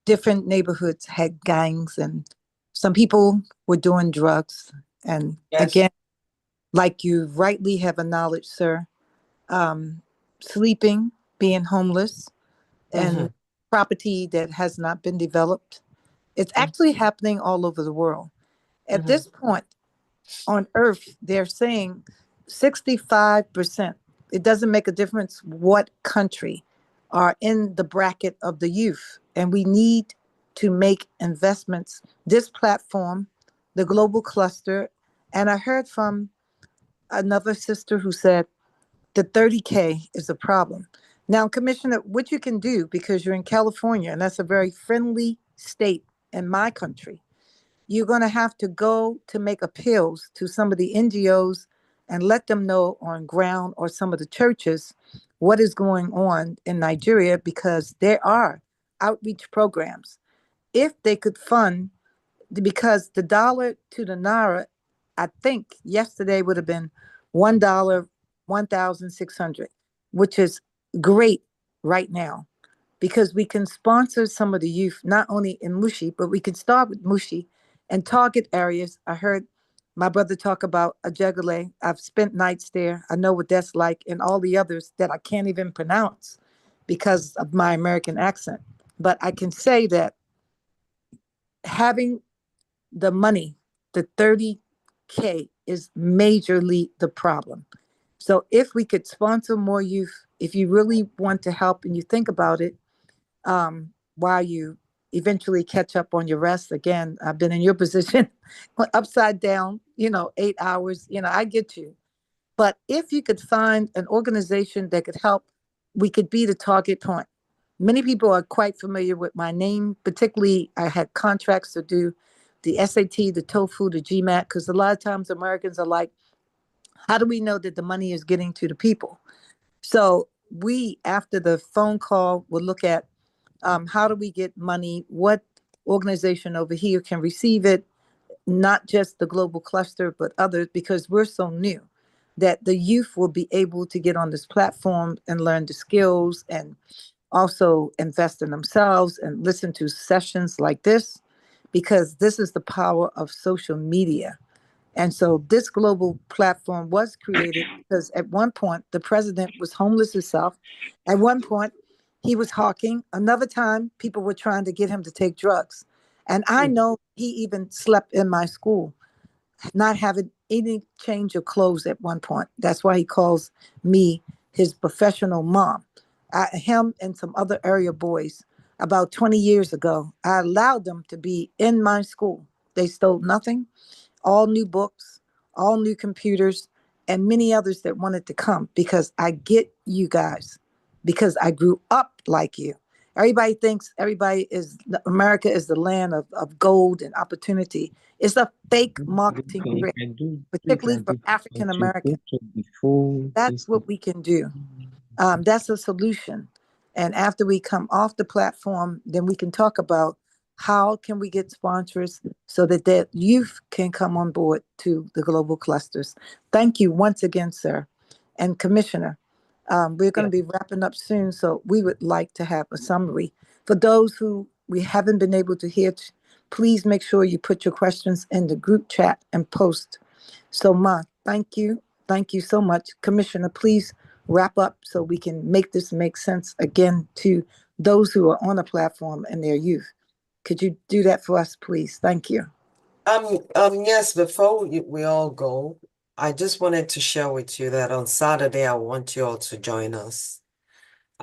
different neighborhoods had gangs and some people were doing drugs. And again, like you rightly have acknowledged, sir, sleeping, being homeless, and property that has not been developed. It's actually happening all over the world. At this point on Earth, they're saying 65%. It doesn't make a difference what country are in the bracket of the youth. And we need to make investments. This platform, the Global Cluster, and I heard from another sister who said the 30K is a problem. Now, Commissioner, what you can do, because you're in California, and that's a very friendly state in my country, you're going to have to go to make appeals to some of the NGOs and let them know on ground, or some of the churches, what is going on in Nigeria, because there are outreach programs. If they could fund, because the dollar to the naira, I think yesterday would have been $1, 1,600, which is great right now, because we can sponsor some of the youth, not only in Mushi, but we can start with Mushi and target areas. I heard my brother talk about Ajegule. I've spent nights there. I know what that's like, and all the others that I can't even pronounce because of my American accent. But I can say that having the money, the 30K, is majorly the problem. So if we could sponsor more youth, if you really want to help and you think about it, while you eventually catch up on your rest. Again, I've been in your position, upside down, 8 hours, I get you. But if you could find an organization that could help, we could be the target point. Many people are quite familiar with my name, particularly I had contracts to do the SAT, the TOEFL, the GMAT, because a lot of times Americans are like, How do we know that the money is getting to the people? So we, after the phone call, will look at how do we get money? What organization over here can receive it? Not just the global cluster, but others, because we're so new that the youth will be able to get on this platform and learn the skills and also invest in themselves and listen to sessions like this, because this is the power of social media. And so this global platform was created because at one point the president was homeless himself. At one point he was hawking. Another time people were trying to get him to take drugs. And I know he even slept in my school, not having any change of clothes at one point. That's why he calls me his professional mom. Him and some other area boys, about 20 years ago, I allowed them to be in my school. They stole nothing, all new books, all new computers, and many others that wanted to come because I get you guys, because I grew up like you. Everybody thinks America is the land of gold and opportunity. It's a fake marketing trick, particularly for African Americans. That's what we can do. That's a solution. And after we come off the platform, then we can talk about how can we get sponsors so that that youth can come on board to the global clusters. Thank you once again, sir. And Commissioner, we're going to be wrapping up soon, so we would like to have a summary. For those who we haven't been able to hear, please make sure you put your questions in the group chat and post. So, Ma, thank you. Thank you so much. Commissioner, please wrap up so we can make this make sense again to those who are on the platform and their youth. Could you do that for us, please? Thank you. Yes, before we all go, I just wanted to share with you that on Saturday, I want you all to join us.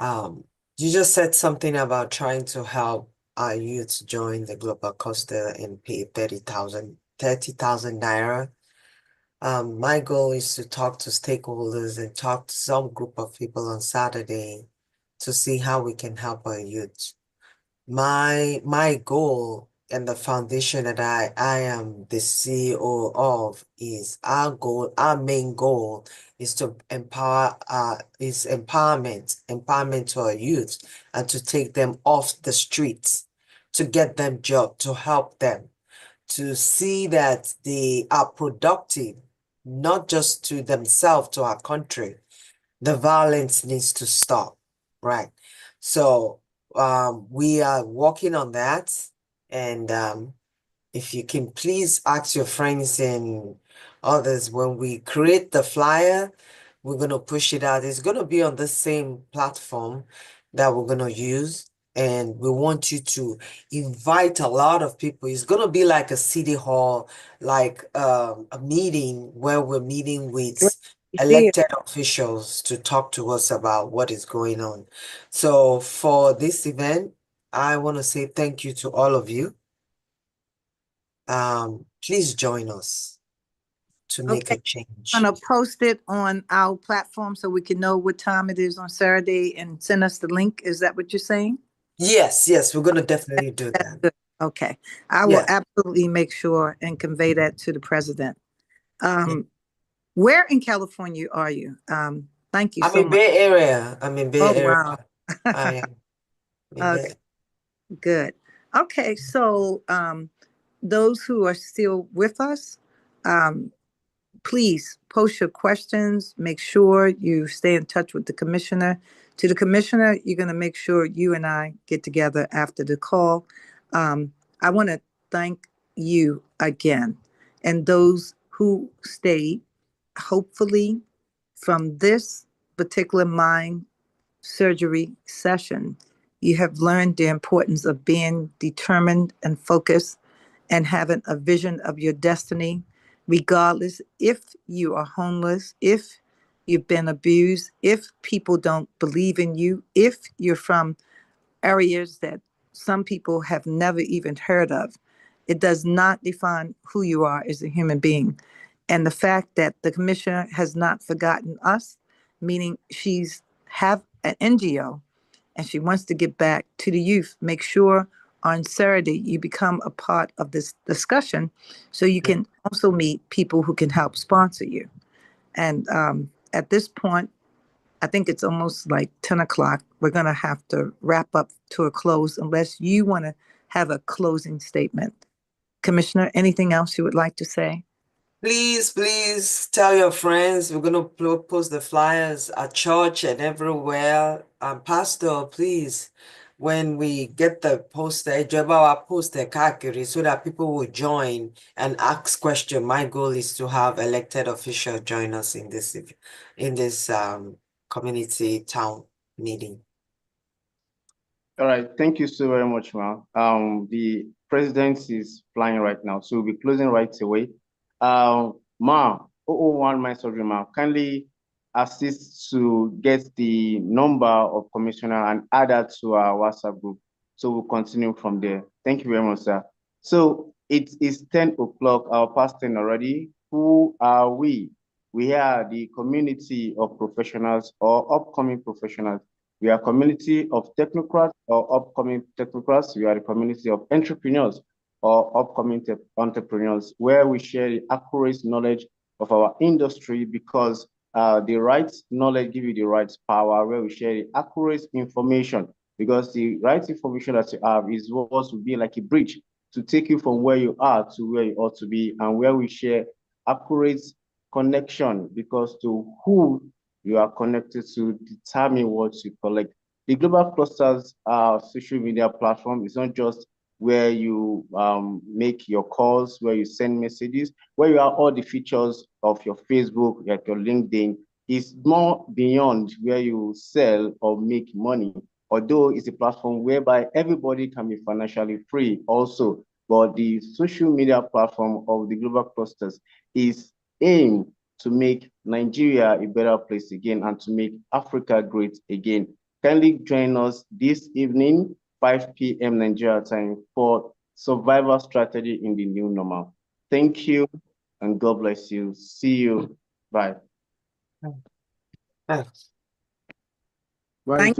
You just said something about trying to help our youth join the Global Cluster and pay 30,000 naira. My goal is to talk to stakeholders and talk to some group of people on Saturday to see how we can help our youth. My goal and the foundation that I am the CEO of is our main goal is to empower empowerment to our youth and to take them off the streets, to get them jobs, to help them, to see that they are productive, not just to themselves, to our country. The violence needs to stop, right? So we are working on that, and if you can please ask your friends and others, when we create the flyer, we're going to push it out. It's going to be on the same platform that we're going to use, and we want you to invite a lot of people. It's going to be like a city hall, like a meeting where we're meeting with elected officials to talk to us about what is going on. So for this event, I want to say thank you to all of you. Please join us to make a change. I'm going to post it on our platform so we can know what time it is on Saturday and send us the link. Is that what you're saying? Yes, we're going to definitely do that. Good. Okay. I will absolutely make sure and convey that to the president. Where in California are you? Thank you so much. I'm in Bay Area. Wow. I am. Okay. Good. Okay. So those who are still with us, please post your questions. Make sure you stay in touch with the commissioner. To the commissioner, you're going to make sure you and I get together after the call. I want to thank you again and those who stayed. Hopefully, from this particular mind surgery session, you have learned the importance of being determined and focused and having a vision of your destiny, regardless if you are homeless, if you've been abused, if people don't believe in you, if you're from areas that some people have never even heard of. It does not define who you are as a human being. And the fact that the commissioner has not forgotten us, meaning she's have an NGO and she wants to get back to the youth, make sure on Saturday you become a part of this discussion so you can also meet people who can help sponsor you. And at this point, I think it's almost like 10 o'clock. We're going to have to wrap up to a close unless you want to have a closing statement. Commissioner, anything else you would like to say? Please tell your friends. We're going to post the flyers at church and everywhere. Pastor, please, when we get the poster, Ejoba post the kakiri so that people will join and ask questions. My goal is to have elected officials join us in this community town meeting. All right, thank you so very much, Ma. The president is flying right now, so we'll be closing right away. Ma, 001 my surgery, Ma, kindly assist to get the number of commissioner and add that to our WhatsApp group. So we'll continue from there. Thank you very much, sir. So it is 10 o'clock, our past 10 already. Who are we? We are the community of professionals or upcoming professionals. We are a community of technocrats or upcoming technocrats. We are a community of entrepreneurs or upcoming entrepreneurs, where we share the accurate knowledge of our industry, because the right knowledge gives you the right power, where we share the accurate information, because the right information that you have is what will be like a bridge to take you from where you are to where you ought to be, and where we share accurate connection, because to who you are connected to determine what you collect. The Global Clusters social media platform is not just where you make your calls, where you send messages, where you have all the features of your Facebook, like your LinkedIn. It's more beyond where you sell or make money, although it's a platform whereby everybody can be financially free also. But the social media platform of the Global Clusters is aimed to make Nigeria a better place again and to make Africa great again. Kindly join us this evening, 5 p.m. Nigeria time, for survival strategy in the new normal. Thank you and God bless you. See you. Bye. Bye. Thank